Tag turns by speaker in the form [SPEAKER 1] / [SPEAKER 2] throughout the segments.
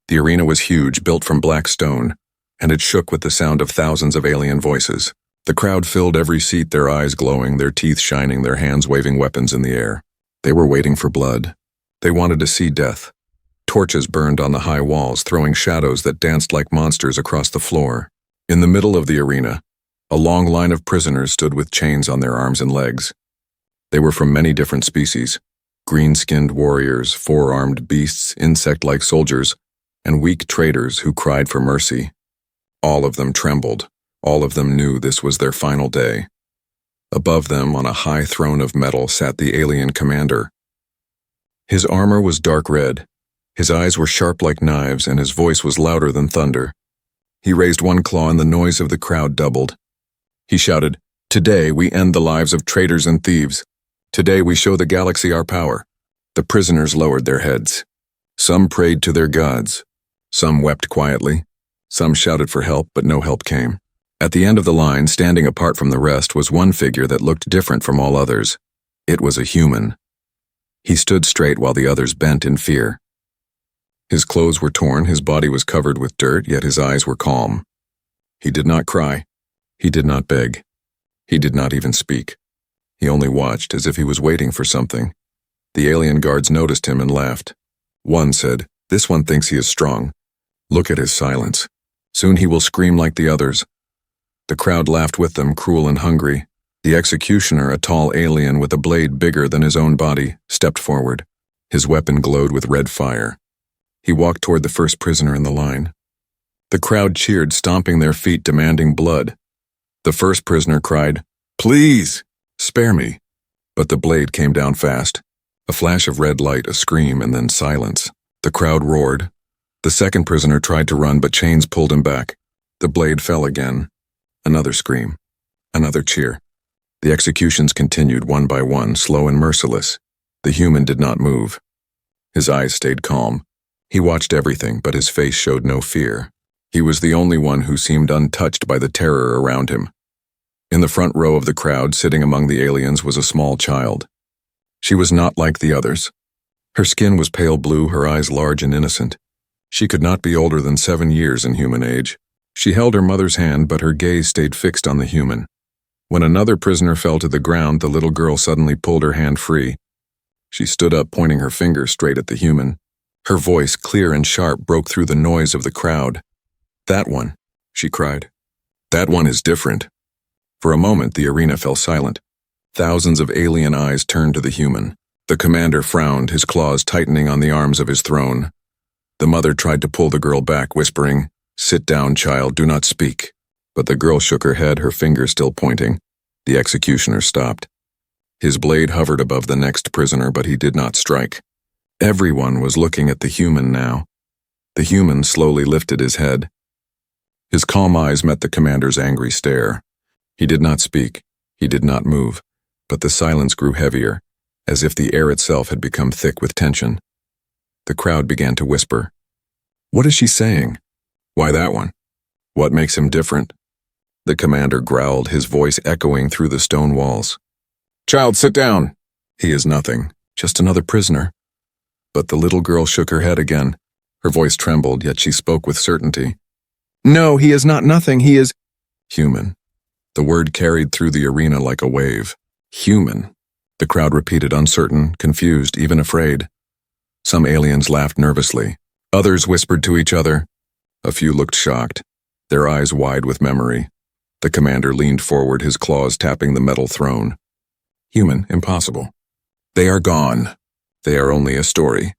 [SPEAKER 1] The arena was huge, built from black stone, and it shook with the sound of thousands of alien voices. The crowd filled every seat, their eyes glowing, their teeth shining, their hands waving weapons in the air. They were waiting for blood. They wanted to see death. Torches burned on the high walls, throwing shadows that danced like monsters across the floor. In the middle of the arena, a long line of prisoners stood with chains on their arms and legs. They were from many different species: green-skinned warriors, four-armed beasts, insect-like soldiers, and weak traitors who cried for mercy. All of them trembled. All of them knew this was their final day. Above them, on a high throne of metal, sat the alien commander. His armor was dark red. His eyes were sharp like knives, and his voice was louder than thunder. He raised one claw, and the noise of the crowd doubled. He shouted, "Today we end the lives of traitors and thieves. Today we show the galaxy our power." The prisoners lowered their heads. Some prayed to their gods. Some wept quietly. Some shouted for help, but no help came. At the end of the line, standing apart from the rest, was one figure that looked different from all others. It was a human. He stood straight while the others bent in fear. His clothes were torn, his body was covered with dirt, yet his eyes were calm. He did not cry. He did not beg. He did not even speak. He only watched, as if he was waiting for something. The alien guards noticed him and laughed. One said, "This one thinks he is strong. Look at his silence. Soon he will scream like the others." The crowd laughed with them, cruel and hungry. The executioner, a tall alien with a blade bigger than his own body, stepped forward. His weapon glowed with red fire. He walked toward the first prisoner in the line. The crowd cheered, stomping their feet, demanding blood. The first prisoner cried, "Please, spare me." But the blade came down fast. A flash of red light, a scream, and then silence. The crowd roared. The second prisoner tried to run, but chains pulled him back. The blade fell again. Another scream. Another cheer. The executions continued one by one, slow and merciless. The human did not move. His eyes stayed calm. He watched everything, but his face showed no fear. He was the only one who seemed untouched by the terror around him. In the front row of the crowd, sitting among the aliens, was a small child. She was not like the others. Her skin was pale blue, her eyes large and innocent. She could not be older than 7 years in human age. She held her mother's hand, but her gaze stayed fixed on the human. When another prisoner fell to the ground, the little girl suddenly pulled her hand free. She stood up, pointing her finger straight at the human. Her voice, clear and sharp, broke through the noise of the crowd. "That one," she cried. "That one is different." For a moment, the arena fell silent. Thousands of alien eyes turned to the human. The commander frowned, his claws tightening on the arms of his throne. The mother tried to pull the girl back, whispering, "Sit down, child, do not speak." But the girl shook her head, her finger still pointing. The executioner stopped. His blade hovered above the next prisoner, but he did not strike. Everyone was looking at the human now. The human slowly lifted his head. His calm eyes met the commander's angry stare. He did not speak. He did not move. But the silence grew heavier, as if the air itself had become thick with tension. The crowd began to whisper. "What is she saying? Why that one? What makes him different?" The commander growled, his voice echoing through the stone walls. "Child, sit down." "He is nothing, just another prisoner." But the little girl shook her head again. Her voice trembled, yet she spoke with certainty. "No, he is not nothing, he is human." The word carried through the arena like a wave. Human. The crowd repeated, uncertain, confused, even afraid. Some aliens laughed nervously. Others whispered to each other. A few looked shocked, their eyes wide with memory. The commander leaned forward, his claws tapping the metal throne. "Human, impossible. They are gone. They are only a story."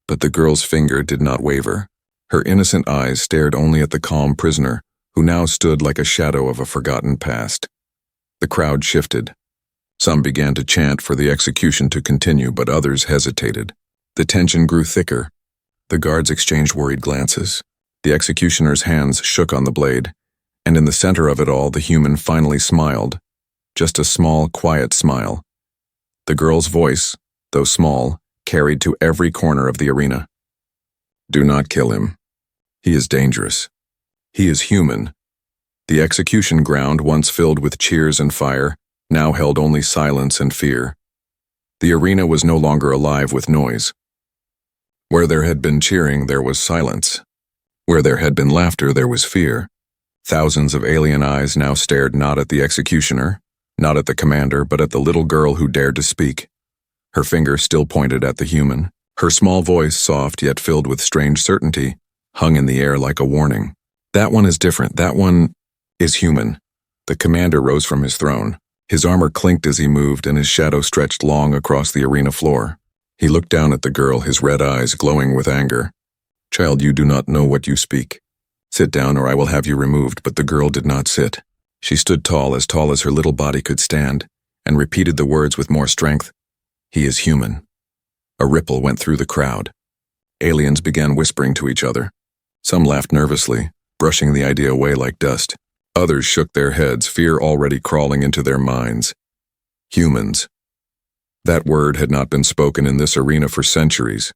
[SPEAKER 1] But the girl's finger did not waver. Her innocent eyes stared only at the calm prisoner, who now stood like a shadow of a forgotten past. The crowd shifted. Some began to chant for the execution to continue, but others hesitated. The tension grew thicker. The guards exchanged worried glances. The executioner's hands shook on the blade, and in the center of it all, the human finally smiled. Just a small, quiet smile. The girl's voice, though small, carried to every corner of the arena. "Do not kill him. He is dangerous. He is human." The execution ground, once filled with cheers and fire, now held only silence and fear. The arena was no longer alive with noise. Where there had been cheering, there was silence. Where there had been laughter, there was fear. Thousands of alien eyes now stared not at the executioner, not at the commander, but at the little girl who dared to speak. Her finger still pointed at the human. Her small voice, soft yet filled with strange certainty, hung in the air like a warning. That one is different. That one is human. The commander rose from his throne. His armor clinked as he moved, and his shadow stretched long across the arena floor. He looked down at the girl, his red eyes glowing with anger. "Child, you do not know what you speak. Sit down or I will have you removed." But the girl did not sit. She stood tall as her little body could stand, and repeated the words with more strength. "He is human." A ripple went through the crowd. Aliens began whispering to each other. Some laughed nervously, brushing the idea away like dust. Others shook their heads, fear already crawling into their minds. Humans. That word had not been spoken in this arena for centuries.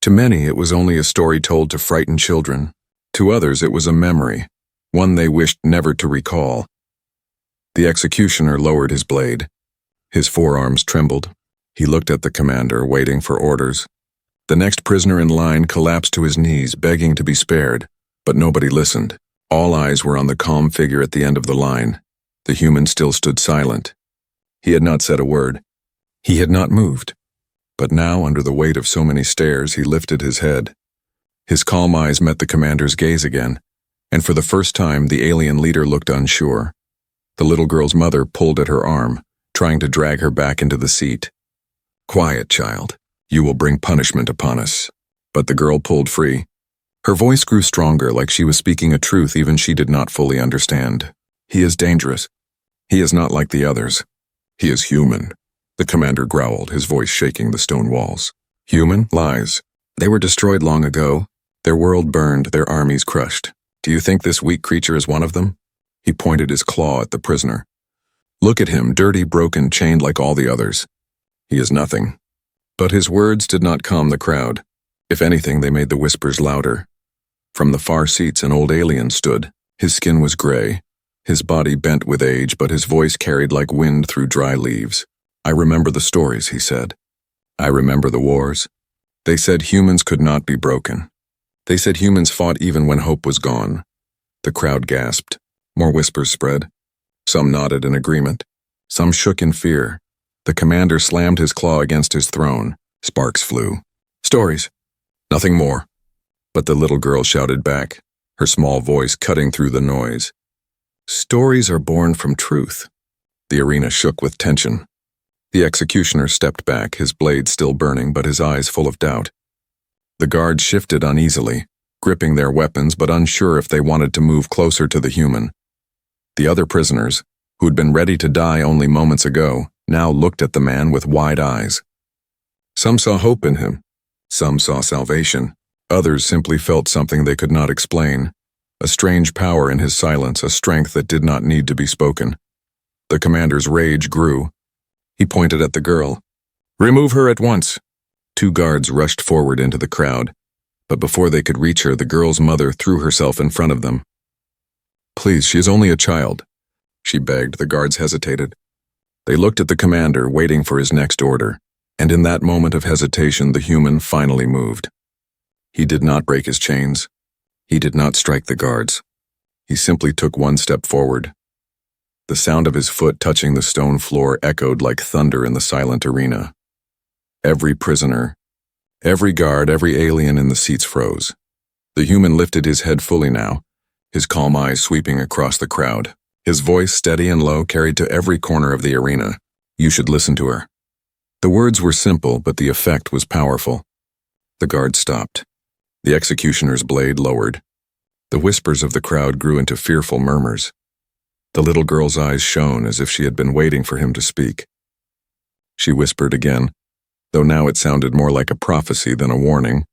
[SPEAKER 1] To many, it was only a story told to frighten children. To others, it was a memory, one they wished never to recall. The executioner lowered his blade. His forearms trembled. He looked at the commander, waiting for orders. The next prisoner in line collapsed to his knees, begging to be spared, but nobody listened. All eyes were on the calm figure at the end of the line. The human still stood silent. He had not said a word. He had not moved. But now, under the weight of so many stares, he lifted his head. His calm eyes met the commander's gaze again, and for the first time, the alien leader looked unsure. The little girl's mother pulled at her arm, trying to drag her back into the seat. "Quiet, child. You will bring punishment upon us." But the girl pulled free. Her voice grew stronger, like she was speaking a truth even she did not fully understand. "He is dangerous. He is not like the others. He is human," the commander growled, his voice shaking the stone walls. "Human? Lies. They were destroyed long ago. Their world burned, their armies crushed. Do you think this weak creature is one of them?" He pointed his claw at the prisoner. "Look at him, dirty, broken, chained like all the others. He is nothing." But his words did not calm the crowd. If anything, they made the whispers louder. From the far seats, an old alien stood. His skin was gray, his body bent with age, but his voice carried like wind through dry leaves. "I remember the stories," he said. "I remember the wars. They said humans could not be broken. They said humans fought even when hope was gone." The crowd gasped. More whispers spread. Some nodded in agreement. Some shook in fear. The commander slammed his claw against his throne. Sparks flew. "Stories. Nothing more." But the little girl shouted back, her small voice cutting through the noise. "Stories are born from truth." The arena shook with tension. The executioner stepped back, his blade still burning, but his eyes full of doubt. The guards shifted uneasily, gripping their weapons but unsure if they wanted to move closer to the human. The other prisoners, who'd been ready to die only moments ago, now looked at the man with wide eyes. Some saw hope in him. Some saw salvation. Others simply felt something they could not explain. A strange power in his silence, a strength that did not need to be spoken. The commander's rage grew. He pointed at the girl. "Remove her at once." 2 guards rushed forward into the crowd, but before they could reach her, the girl's mother threw herself in front of them. "Please, she is only a child," she begged. The guards hesitated. They looked at the commander, waiting for his next order, and in that moment of hesitation, the human finally moved. He did not break his chains. He did not strike the guards. He simply took one step forward. The sound of his foot touching the stone floor echoed like thunder in the silent arena. Every prisoner, every guard, every alien in the seats froze. The human lifted his head fully now, his calm eyes sweeping across the crowd. His voice, steady and low, carried to every corner of the arena. "You should listen to her." The words were simple, but the effect was powerful. The guard stopped. The executioner's blade lowered. The whispers of the crowd grew into fearful murmurs. The little girl's eyes shone as if she had been waiting for him to speak. She whispered again, though now it sounded more like a prophecy than a warning.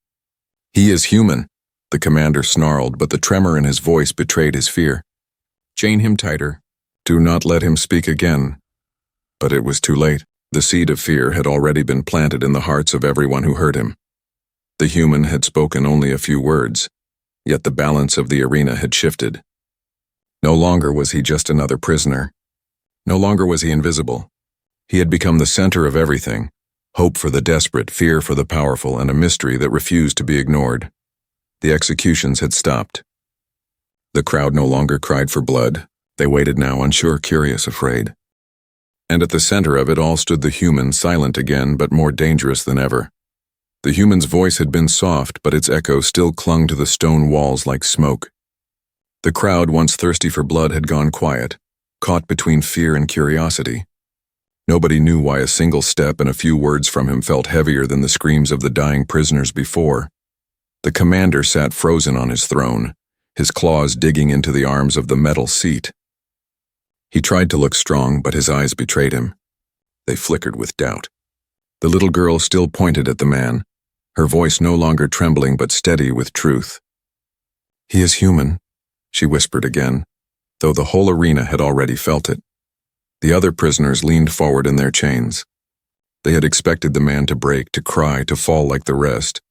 [SPEAKER 1] "He is human," the commander snarled, but the tremor in his voice betrayed his fear. "Chain him tighter. Do not let him speak again." But it was too late. The seed of fear had already been planted in the hearts of everyone who heard him. The human had spoken only a few words, yet the balance of the arena had shifted. No longer was he just another prisoner. No longer was he invisible. He had become the center of everything, hope for the desperate, fear for the powerful, and a mystery that refused to be ignored. The executions had stopped. The crowd no longer cried for blood. They waited now, unsure, curious, afraid. And at the center of it all stood the human, silent again, but more dangerous than ever. The human's voice had been soft, but its echo still clung to the stone walls like smoke. The crowd, once thirsty for blood, had gone quiet, caught between fear and curiosity. Nobody knew why a single step and a few words from him felt heavier than the screams of the dying prisoners before. The commander sat frozen on his throne, his claws digging into the arms of the metal seat. He tried to look strong, but his eyes betrayed him. They flickered with doubt. The little girl still pointed at the man, her voice no longer trembling but steady with truth. "He is human," she whispered again, though the whole arena had already felt it. The other prisoners leaned forward in their chains. They had expected the man to break, to cry, to fall like the rest.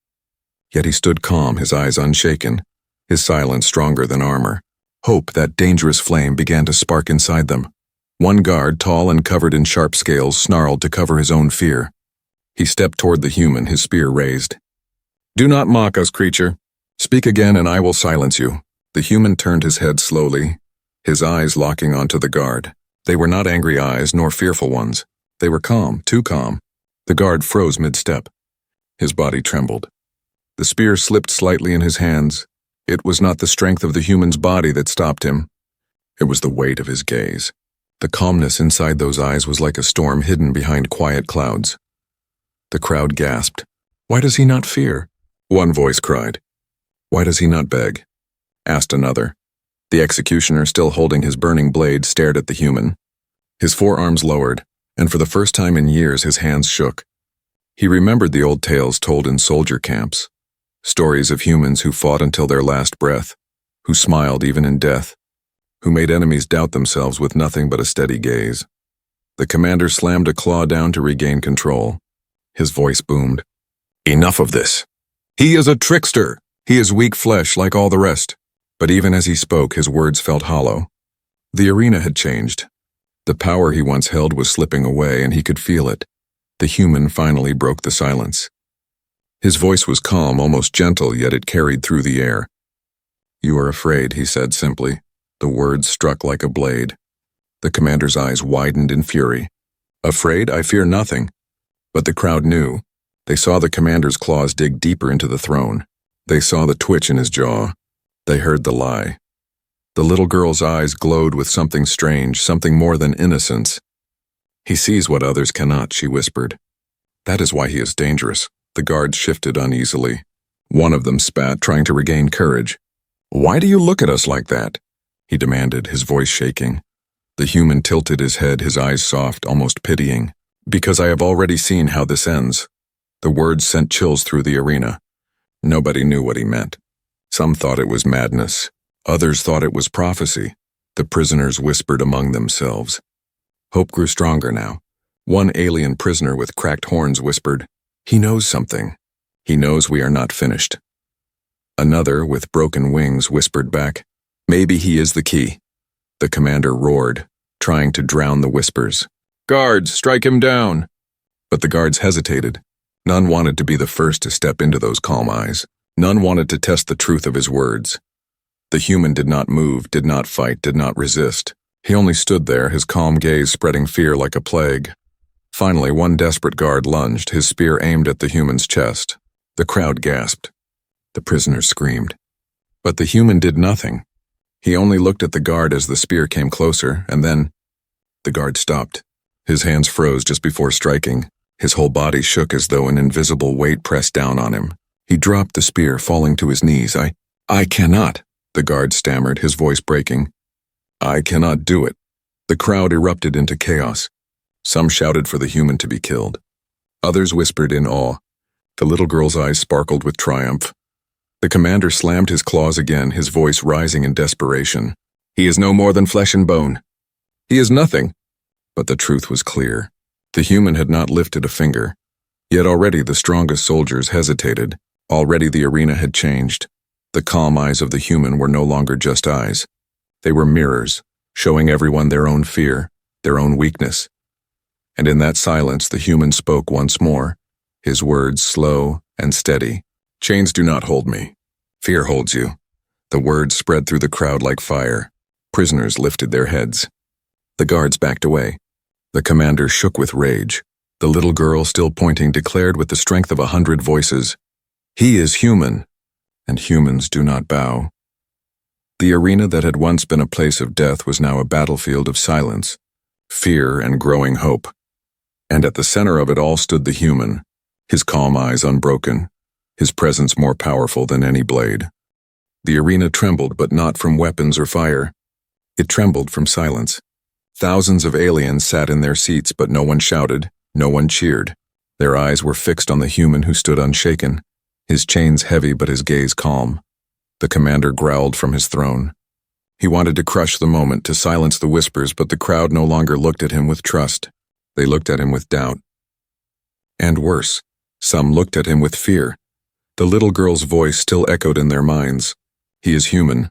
[SPEAKER 1] Yet he stood calm, his eyes unshaken, his silence stronger than armor. Hope, that dangerous flame, began to spark inside them. One guard, tall and covered in sharp scales, snarled to cover his own fear. He stepped toward the human, his spear raised. "Do not mock us, creature. Speak again and I will silence you." The human turned his head slowly, his eyes locking onto the guard. They were not angry eyes, nor fearful ones. They were calm, too calm. The guard froze mid-step. His body trembled. The spear slipped slightly in his hands. It was not the strength of the human's body that stopped him. It was the weight of his gaze. The calmness inside those eyes was like a storm hidden behind quiet clouds. The crowd gasped. "Why does he not fear?" One voice cried. "Why does he not beg?" asked another. The executioner, still holding his burning blade, stared at the human. His forearms lowered, and for the first time in years his hands shook. He remembered the old tales told in soldier camps, stories of humans who fought until their last breath, who smiled even in death, who made enemies doubt themselves with nothing but a steady gaze. The commander slammed a claw down to regain control. His voice boomed. "Enough of this. He is a trickster. He is weak flesh like all the rest." But even as he spoke, his words felt hollow. The arena had changed. The power he once held was slipping away, and he could feel it. The human finally broke the silence. His voice was calm, almost gentle, yet it carried through the air. "You are afraid," he said simply. The words struck like a blade. The commander's eyes widened in fury. "Afraid? I fear nothing." But the crowd knew. They saw the commander's claws dig deeper into the throne. They saw the twitch in his jaw. They heard the lie. The little girl's eyes glowed with something strange, something more than innocence. "He sees what others cannot," she whispered. "That is why he is dangerous." The guards shifted uneasily. One of them spat, trying to regain courage. "Why do you look at us like that?" he demanded, his voice shaking. The human tilted his head, his eyes soft, almost pitying. "Because I have already seen how this ends." The words sent chills through the arena. Nobody knew what he meant. Some thought it was madness. Others thought it was prophecy. The prisoners whispered among themselves. Hope grew stronger now. One alien prisoner with cracked horns whispered, "He knows something. He knows we are not finished." Another, with broken wings, whispered back, "Maybe he is the key." The commander roared, trying to drown the whispers. "Guards, strike him down!" But the guards hesitated. None wanted to be the first to step into those calm eyes. None wanted to test the truth of his words. The human did not move, did not fight, did not resist. He only stood there, his calm gaze spreading fear like a plague. Finally, one desperate guard lunged, his spear aimed at the human's chest. The crowd gasped. The prisoners screamed. But the human did nothing. He only looked at the guard as the spear came closer, and then the guard stopped. His hands froze just before striking. His whole body shook as though an invisible weight pressed down on him. He dropped the spear, falling to his knees. I cannot," the guard stammered, his voice breaking. "I cannot do it." The crowd erupted into chaos. Some shouted for the human to be killed. Others whispered in awe. The little girl's eyes sparkled with triumph. The commander slammed his claws again, his voice rising in desperation. "He is no more than flesh and bone. He is nothing." But the truth was clear. The human had not lifted a finger. Yet already the strongest soldiers hesitated. Already the arena had changed. The calm eyes of the human were no longer just eyes. They were mirrors, showing everyone their own fear, their own weakness. And in that silence the human spoke once more, his words slow and steady. "Chains do not hold me. Fear holds you. The words spread through the crowd like fire. Prisoners lifted their heads. The guards backed away. The commander shook with rage. The little girl, still pointing, declared with the strength of 100 voices, "He is human, and humans do not bow." The arena that had once been a place of death was now a battlefield of silence, fear, and growing hope. And at the center of it all stood the human, his calm eyes unbroken, his presence more powerful than any blade. The arena trembled, but not from weapons or fire. It trembled from silence. Thousands of aliens sat in their seats, but no one shouted, no one cheered. Their eyes were fixed on the human who stood unshaken, his chains heavy but his gaze calm. The commander growled from his throne. He wanted to crush the moment, to silence the whispers, but the crowd no longer looked at him with trust. They looked at him with doubt. And worse, some looked at him with fear. The little girl's voice still echoed in their minds. He is human.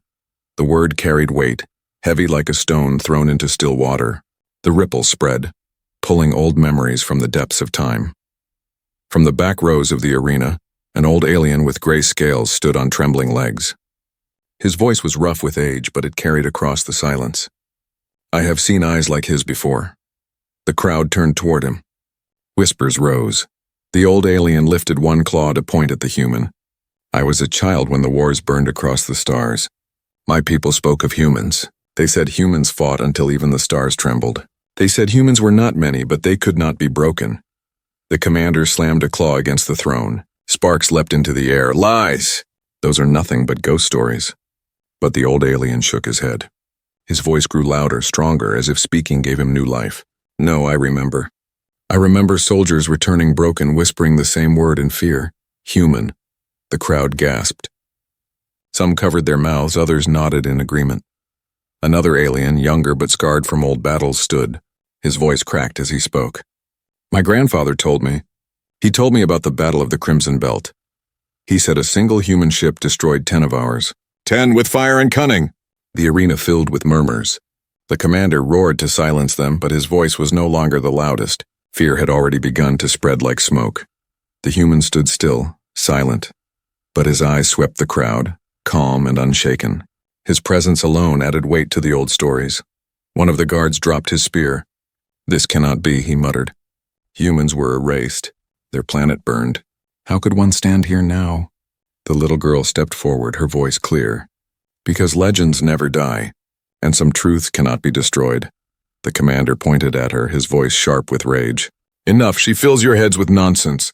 [SPEAKER 1] The word carried weight, heavy like a stone thrown into still water. The ripple spread, pulling old memories from the depths of time. From the back rows of the arena, an old alien with gray scales stood on trembling legs. His voice was rough with age, but it carried across the silence. "I have seen eyes like his before." The crowd turned toward him. Whispers rose. The old alien lifted one claw to point at the human. "I was a child when the wars burned across the stars. My people spoke of humans. They said humans fought until even the stars trembled. They said humans were not many, but they could not be broken." The commander slammed a claw against the throne. Sparks leapt into the air. "Lies! Those are nothing but ghost stories." But the old alien shook his head. His voice grew louder, stronger, as if speaking gave him new life. "No, I remember. I remember soldiers returning broken, whispering the same word in fear. Human." The crowd gasped. Some covered their mouths, others nodded in agreement. Another alien, younger but scarred from old battles, stood. His voice cracked as he spoke. "My grandfather told me. He told me about the Battle of the Crimson Belt. He said a single human ship destroyed 10 of ours. 10 with fire and cunning!" The arena filled with murmurs. The commander roared to silence them, but his voice was no longer the loudest. Fear had already begun to spread like smoke. The human stood still, silent, but his eyes swept the crowd, calm and unshaken. His presence alone added weight to the old stories. One of the guards dropped his spear. "This cannot be," he muttered. Humans were erased. Their planet burned. How could one stand here now? The little girl stepped forward, her voice clear. "Because legends never die, and some truths cannot be destroyed." The commander pointed at her, his voice sharp with rage. "Enough, she fills your heads with nonsense."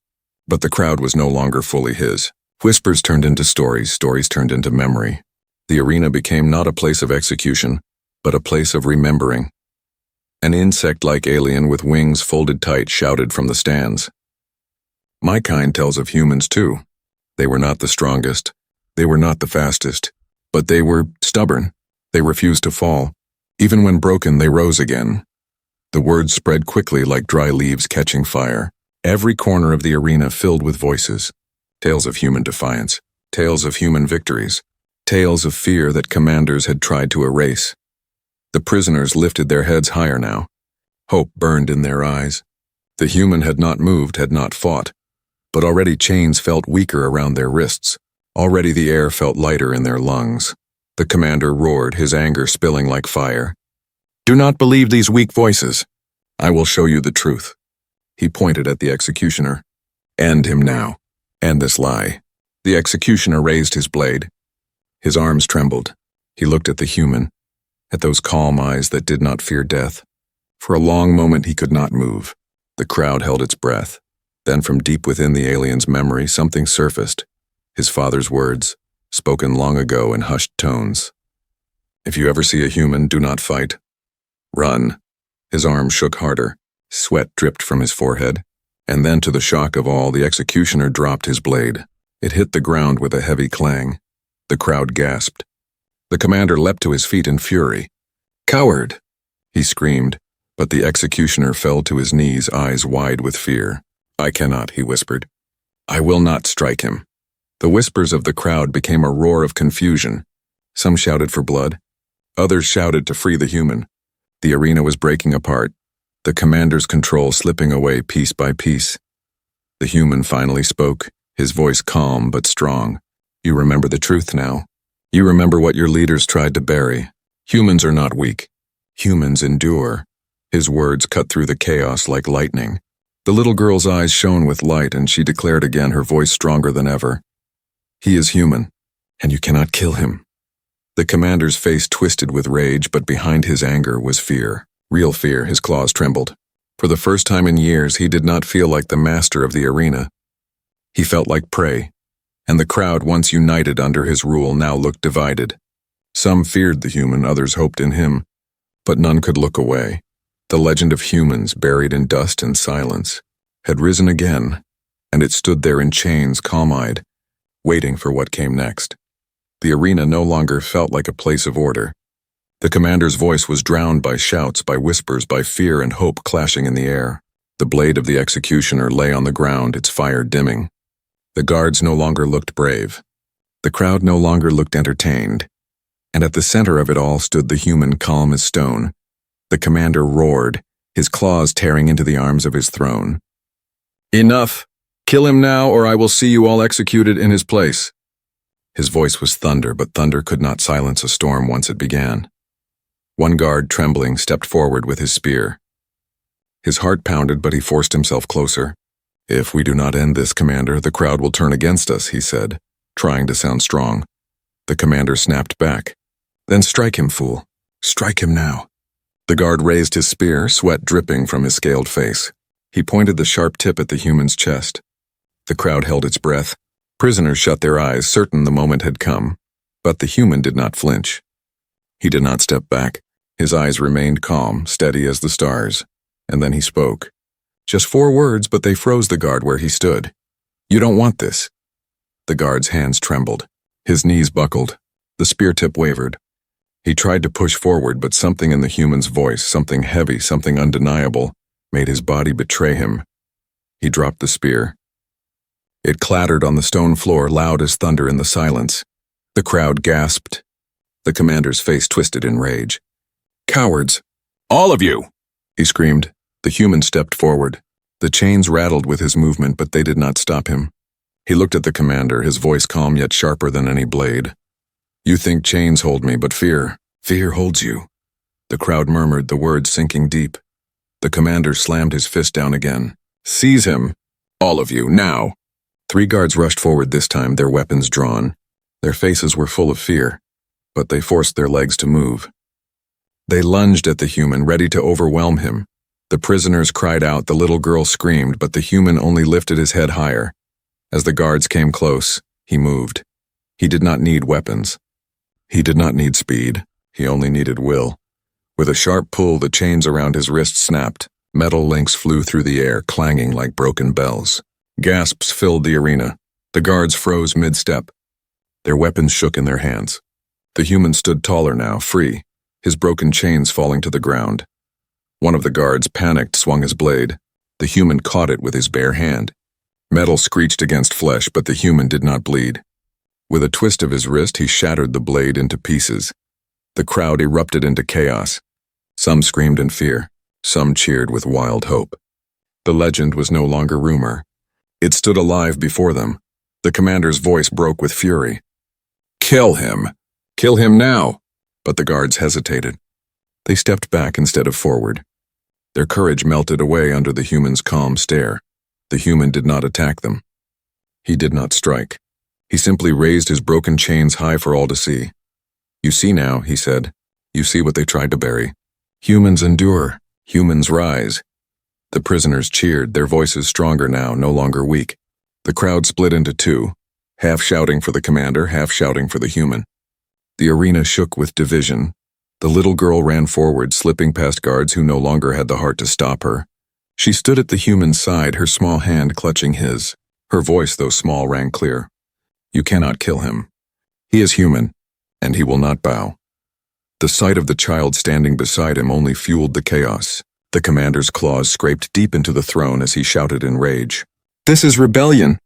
[SPEAKER 1] But the crowd was no longer fully his. Whispers turned into stories, stories turned into memory. The arena became not a place of execution, but a place of remembering. An insect-like alien with wings folded tight shouted from the stands. "My kind tells of humans too. They were not the strongest. They were not the fastest. But they were stubborn. They refused to fall. Even when broken, they rose again." The words spread quickly like dry leaves catching fire. Every corner of the arena filled with voices. Tales of human defiance. Tales of human victories. Tales of fear that commanders had tried to erase. The prisoners lifted their heads higher now. Hope burned in their eyes. The human had not moved, had not fought. But already chains felt weaker around their wrists. Already the air felt lighter in their lungs. The commander roared, his anger spilling like fire. "Do not believe these weak voices. I will show you the truth." He pointed at the executioner. "End him now. End this lie." The executioner raised his blade. His arms trembled. He looked at the human, at those calm eyes that did not fear death. For a long moment he could not move. The crowd held its breath. Then from deep within the alien's memory, something surfaced. His father's words, spoken long ago in hushed tones. "If you ever see a human, do not fight. Run." His arm shook harder. Sweat dripped from his forehead. And then, to the shock of all, the executioner dropped his blade. It hit the ground with a heavy clang. The crowd gasped. The commander leapt to his feet in fury. "Coward!" he screamed, but the executioner fell to his knees, eyes wide with fear. "I cannot," he whispered. "I will not strike him." The whispers of the crowd became a roar of confusion. Some shouted for blood. Others shouted to free the human. The arena was breaking apart, the commander's control slipping away piece by piece. The human finally spoke, his voice calm but strong. You remember the truth now. You remember what your leaders tried to bury. Humans are not weak. Humans endure. His words cut through the chaos like lightning. The little girl's eyes shone with light, and she declared again, her voice stronger than ever. He is human, and you cannot kill him. The commander's face twisted with rage, but behind his anger was fear. Real fear. His claws trembled. For the first time in years, he did not feel like the master of the arena. He felt like prey, and the crowd, once united under his rule, now looked divided. Some feared the human, others hoped in him, but none could look away. The legend of humans, buried in dust and silence, had risen again, and it stood there in chains, calm-eyed, waiting for what came next. The arena no longer felt like a place of order. The commander's voice was drowned by shouts, by whispers, by fear and hope clashing in the air. The blade of the executioner lay on the ground, its fire dimming. The guards no longer looked brave. The crowd no longer looked entertained. And at the center of it all stood the human, calm as stone. The commander roared, his claws tearing into the arms of his throne. Enough! Kill him now, or I will see you all executed in his place. His voice was thunder, but thunder could not silence a storm once it began. One guard, trembling, stepped forward with his spear. His heart pounded, but he forced himself closer. If we do not end this, Commander, the crowd will turn against us, he said, trying to sound strong. The commander snapped back. Then strike him, fool. Strike him now. The guard raised his spear, sweat dripping from his scaled face. He pointed the sharp tip at the human's chest. The crowd held its breath. Prisoners shut their eyes, certain the moment had come. But the human did not flinch. He did not step back. His eyes remained calm, steady as the stars. And then he spoke. Just 4 words, but they froze the guard where he stood. You don't want this. The guard's hands trembled. His knees buckled. The spear tip wavered. He tried to push forward, but something in the human's voice, something heavy, something undeniable, made his body betray him. He dropped the spear. It clattered on the stone floor, loud as thunder in the silence. The crowd gasped. The commander's face twisted in rage. Cowards! All of you! He screamed. The human stepped forward. The chains rattled with his movement, but they did not stop him. He looked at the commander, his voice calm yet sharper than any blade. You think chains hold me, but fear holds you. The crowd murmured, the words sinking deep. The commander slammed his fist down again. Seize him! All of you, now! 3 guards rushed forward this time, their weapons drawn. Their faces were full of fear, but they forced their legs to move. They lunged at the human, ready to overwhelm him. The prisoners cried out, the little girl screamed, but the human only lifted his head higher. As the guards came close, he moved. He did not need weapons. He did not need speed. He only needed will. With a sharp pull, the chains around his wrists snapped. Metal links flew through the air, clanging like broken bells. Gasps filled the arena. The guards froze mid-step. Their weapons shook in their hands. The human stood taller now, free, his broken chains falling to the ground. One of the guards, panicked, swung his blade. The human caught it with his bare hand. Metal screeched against flesh, but the human did not bleed. With a twist of his wrist, he shattered the blade into pieces. The crowd erupted into chaos. Some screamed in fear. Some cheered with wild hope. The legend was no longer rumor. It stood alive before them. The commander's voice broke with fury. Kill him! Kill him now! But the guards hesitated. They stepped back instead of forward. Their courage melted away under the human's calm stare. The human did not attack them. He did not strike. He simply raised his broken chains high for all to see. You see now, he said. You see what they tried to bury. Humans endure. Humans rise. The prisoners cheered, their voices stronger now, no longer weak. The crowd split into 2, half shouting for the commander, half shouting for the human. The arena shook with division. The little girl ran forward, slipping past guards who no longer had the heart to stop her. She stood at the human's side, her small hand clutching his. Her voice, though small, rang clear. You cannot kill him. He is human, and he will not bow. The sight of the child standing beside him only fueled the chaos. The commander's claws scraped deep into the throne as he shouted in rage. This is rebellion.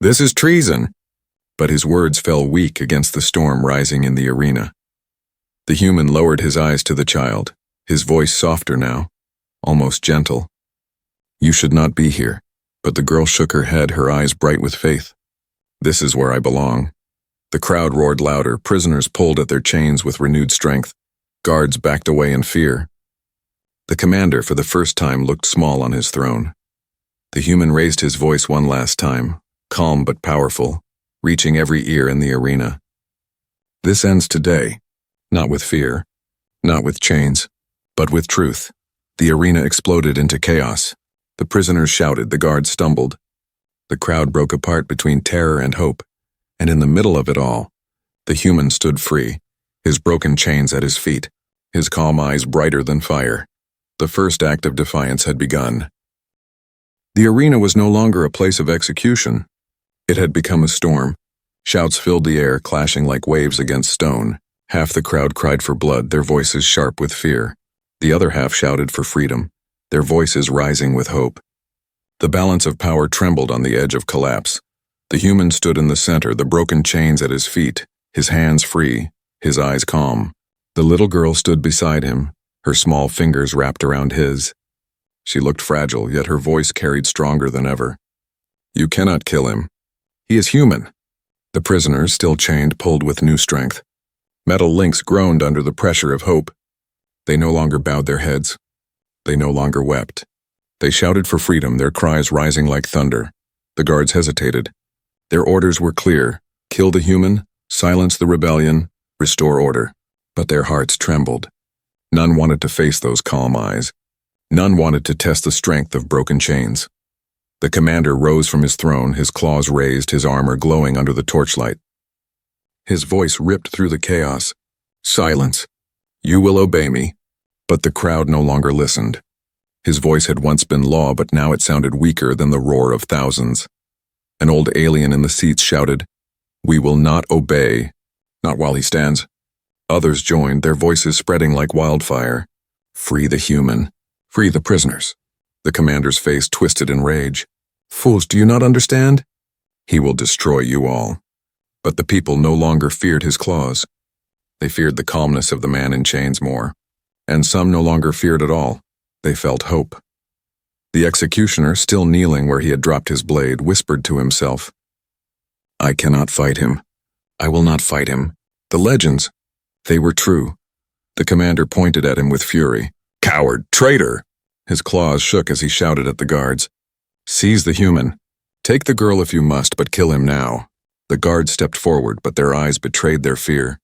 [SPEAKER 1] This is treason. But his words fell weak against the storm rising in the arena. The human lowered his eyes to the child, his voice softer now, almost gentle. You should not be here. But the girl shook her head, her eyes bright with faith. This is where I belong. The crowd roared louder, prisoners pulled at their chains with renewed strength, guards backed away in fear. The commander, for the first time, looked small on his throne. The human raised his voice one last time, calm but powerful, reaching every ear in the arena. This ends today, not with fear, not with chains, but with truth. The arena exploded into chaos. The prisoners shouted, the guards stumbled. The crowd broke apart between terror and hope, and in the middle of it all, the human stood free, his broken chains at his feet, his calm eyes brighter than fire. The first act of defiance had begun. The arena was no longer a place of execution. It had become a storm. Shouts filled the air, clashing like waves against stone. Half the crowd cried for blood, their voices sharp with fear. The other half shouted for freedom, their voices rising with hope. The balance of power trembled on the edge of collapse. The human stood in the center, the broken chains at his feet, his hands free, his eyes calm. The little girl stood beside him, her small fingers wrapped around his. She looked fragile, yet her voice carried stronger than ever. You cannot kill him. He is human. The prisoners, still chained, pulled with new strength. Metal links groaned under the pressure of hope. They no longer bowed their heads. They no longer wept. They shouted for freedom, their cries rising like thunder. The guards hesitated. Their orders were clear: kill the human, silence the rebellion, restore order. But their hearts trembled. None wanted to face those calm eyes. None wanted to test the strength of broken chains. The commander rose from his throne, his claws raised, his armor glowing under the torchlight. His voice ripped through the chaos. Silence. You will obey me. But the crowd no longer listened. His voice had once been law, but now it sounded weaker than the roar of thousands. An old alien in the seats shouted, "We will not obey." Not while he stands. Others joined, their voices spreading like wildfire. Free the human. Free the prisoners. The commander's face twisted in rage. Fools, do you not understand? He will destroy you all. But the people no longer feared his claws. They feared the calmness of the man in chains more. And some no longer feared at all. They felt hope. The executioner, still kneeling where he had dropped his blade, whispered to himself, I cannot fight him. I will not fight him. The legends, they were true. The commander pointed at him with fury. Coward! Traitor! His claws shook as he shouted at the guards. Seize the human. Take the girl if you must, but kill him now. The guards stepped forward, but their eyes betrayed their fear.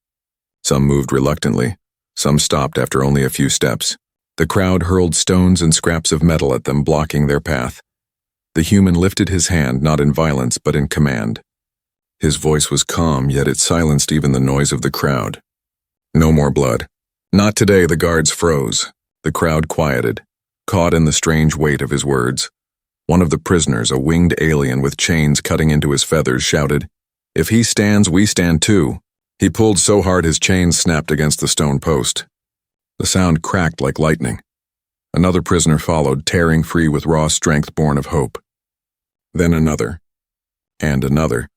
[SPEAKER 1] Some moved reluctantly. Some stopped after only a few steps. The crowd hurled stones and scraps of metal at them, blocking their path. The human lifted his hand, not in violence, but in command. His voice was calm, yet it silenced even the noise of the crowd. No more blood. Not today. The guards froze. The crowd quieted, caught in the strange weight of his words. One of the prisoners, a winged alien with chains cutting into his feathers, shouted, If he stands, we stand too. He pulled so hard his chains snapped against the stone post. The sound cracked like lightning. Another prisoner followed, tearing free with raw strength born of hope. Then another. And another.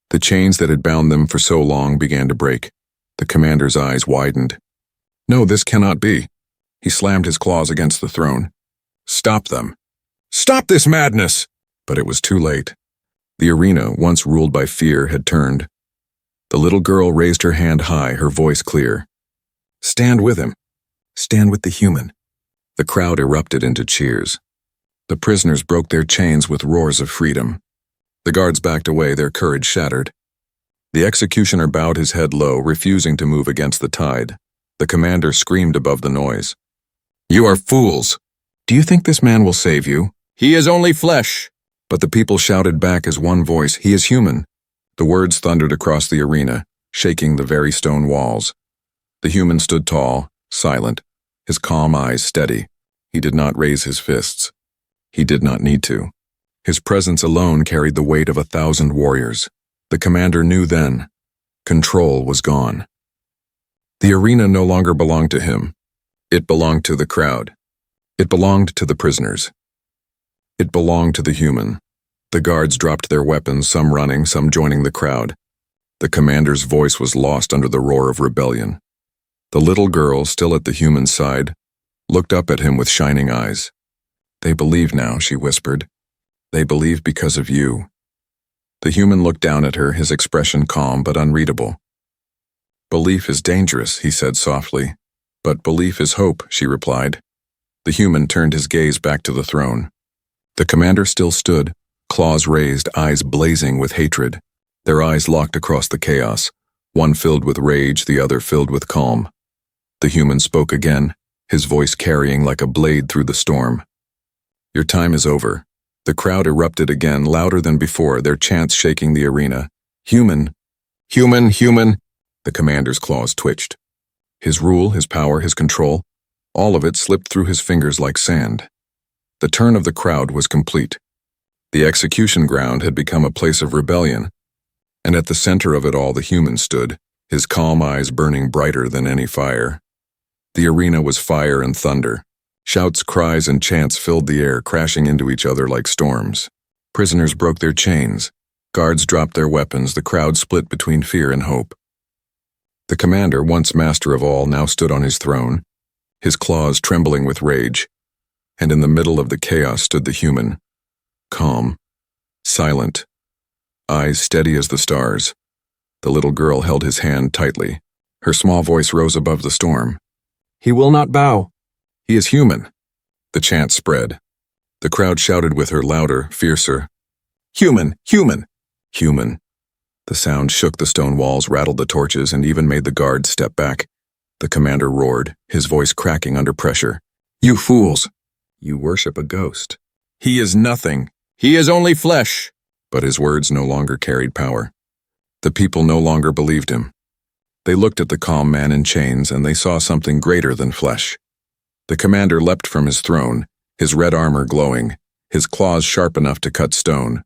[SPEAKER 1] The chains that had bound them for so long began to break. The commander's eyes widened. No, this cannot be. He slammed his claws against the throne. Stop them. Stop this madness! But it was too late. The arena, once ruled by fear, had turned. The little girl raised her hand high, her voice clear. Stand with him. Stand with the human. The crowd erupted into cheers. The prisoners broke their chains with roars of freedom. The guards backed away, their courage shattered. The executioner bowed his head low, refusing to move against the tide. The commander screamed above the noise. You are fools! Do you think this man will save you? He is only flesh! But the people shouted back as one voice, He is human. The words thundered across the arena, shaking the very stone walls. The human stood tall, silent, his calm eyes steady. He did not raise his fists. He did not need to. His presence alone carried the weight of 1,000 warriors. The commander knew then. Control was gone. The arena no longer belonged to him. It belonged to the crowd. It belonged to the prisoners. It belonged to the human. The guards dropped their weapons, some running, some joining the crowd. The commander's voice was lost under the roar of rebellion. The little girl, still at the human's side, looked up at him with shining eyes. They believe now, she whispered. They believe because of you. The human looked down at her, his expression calm but unreadable. "Belief is dangerous," he said softly. "But belief is hope," she replied. The human turned his gaze back to the throne. The commander still stood, claws raised, eyes blazing with hatred. Their eyes locked across the chaos, one filled with rage, the other filled with calm. The human spoke again, his voice carrying like a blade through the storm. "Your time is over." The crowd erupted again, louder than before, their chants shaking the arena. "Human! Human! Human!" The commander's claws twitched. His rule, his power, his control, all of it slipped through his fingers like sand. The turn of the crowd was complete. The execution ground had become a place of rebellion, and at the center of it all the human stood, his calm eyes burning brighter than any fire. The arena was fire and thunder. Shouts, cries, and chants filled the air, crashing into each other like storms. Prisoners broke their chains. Guards dropped their weapons. The crowd split between fear and hope. The commander, once master of all, now stood on his throne, his claws trembling with rage, and in the middle of the chaos stood the human, calm, silent, eyes steady as the stars. The little girl held his hand tightly. Her small voice rose above the storm. "He will not bow. He is human." The chant spread. The crowd shouted with her, louder, fiercer. "Human! Human! Human!" The sound shook the stone walls, rattled the torches, and even made the guards step back. The commander roared, his voice cracking under pressure. "You fools! You worship a ghost. He is nothing. He is only flesh." But his words no longer carried power. The people no longer believed him. They looked at the calm man in chains, and they saw something greater than flesh. The commander leapt from his throne, his red armor glowing, his claws sharp enough to cut stone.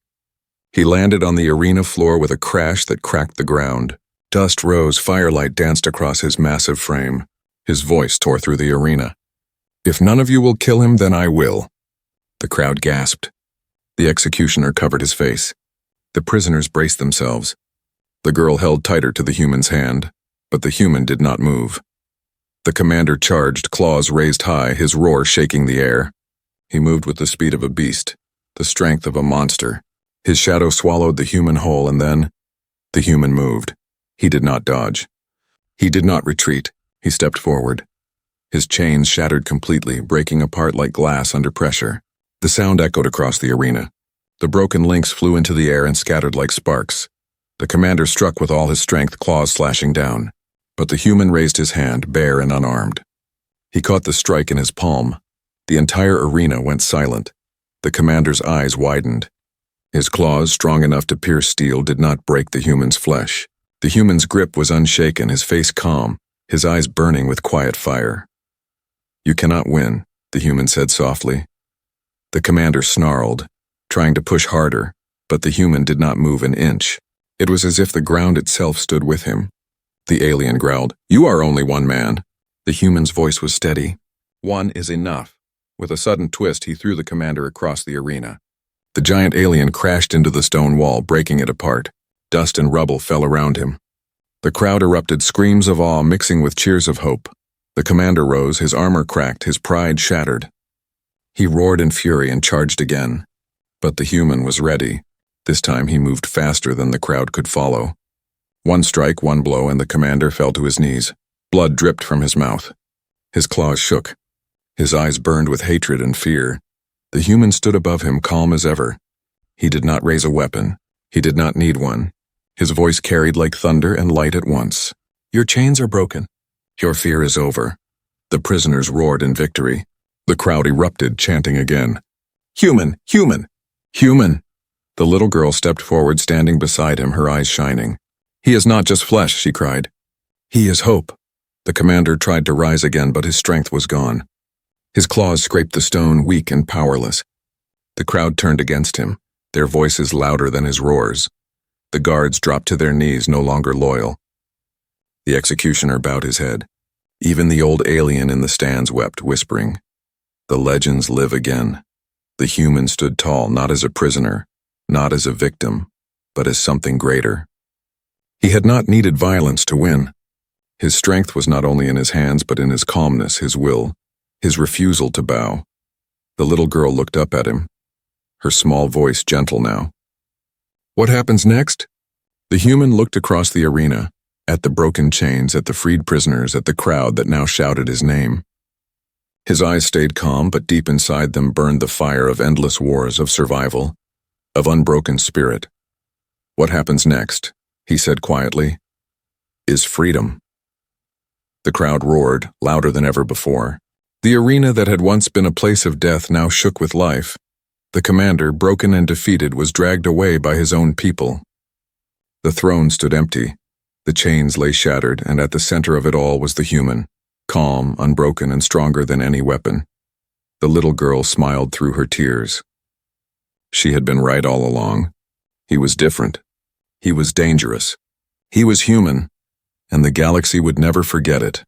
[SPEAKER 1] He landed on the arena floor with a crash that cracked the ground. Dust rose, firelight danced across his massive frame. His voice tore through the arena. "If none of you will kill him, then I will." The crowd gasped. The executioner covered his face. The prisoners braced themselves. The girl held tighter to the human's hand, but the human did not move. The commander charged, claws raised high, his roar shaking the air. He moved with the speed of a beast, the strength of a monster. His shadow swallowed the human whole, and then the human moved. He did not dodge. He did not retreat. He stepped forward. His chains shattered completely, breaking apart like glass under pressure. The sound echoed across the arena. The broken links flew into the air and scattered like sparks. The commander struck with all his strength, claws slashing down. But the human raised his hand, bare and unarmed. He caught the strike in his palm. The entire arena went silent. The commander's eyes widened. His claws, strong enough to pierce steel, did not break the human's flesh. The human's grip was unshaken, his face calm, his eyes burning with quiet fire. "You cannot win," the human said softly. The commander snarled, trying to push harder, but the human did not move an inch. It was as if the ground itself stood with him. The alien growled, "You are only one man." The human's voice was steady. "One is enough." With a sudden twist, he threw the commander across the arena. The giant alien crashed into the stone wall, breaking it apart. Dust and rubble fell around him. The crowd erupted, screams of awe mixing with cheers of hope. The commander rose, his armor cracked, his pride shattered. He roared in fury and charged again. But the human was ready. This time he moved faster than the crowd could follow. One strike, one blow, and the commander fell to his knees. Blood dripped from his mouth. His claws shook. His eyes burned with hatred and fear. The human stood above him, calm as ever. He did not raise a weapon. He did not need one. His voice carried like thunder and light at once. "Your chains are broken. Your fear is over." The prisoners roared in victory. The crowd erupted, chanting again. "Human! Human! Human!" The little girl stepped forward, standing beside him, her eyes shining. "He is not just flesh," she cried. "He is hope." The commander tried to rise again, but his strength was gone. His claws scraped the stone, weak and powerless. The crowd turned against him, their voices louder than his roars. The guards dropped to their knees, no longer loyal. The executioner bowed his head. Even the old alien in the stands wept, whispering, "The legends live again." The human stood tall, not as a prisoner, not as a victim, but as something greater. He had not needed violence to win. His strength was not only in his hands, but in his calmness, his will, his refusal to bow. The little girl looked up at him, her small voice gentle now. What happens next? The human looked across the arena, at the broken chains, at the freed prisoners, at the crowd that now shouted his name. His eyes stayed calm, but deep inside them burned the fire of endless wars, of survival, of unbroken spirit. What happens next, he said quietly, is freedom. The crowd roared, louder than ever before. The arena that had once been a place of death now shook with life. The commander, broken and defeated, was dragged away by his own people. The throne stood empty. The chains lay shattered, and at the center of it all was the human, calm, unbroken, and stronger than any weapon. The little girl smiled through her tears. She had been right all along. He was different. He was dangerous. He was human, and the galaxy would never forget it.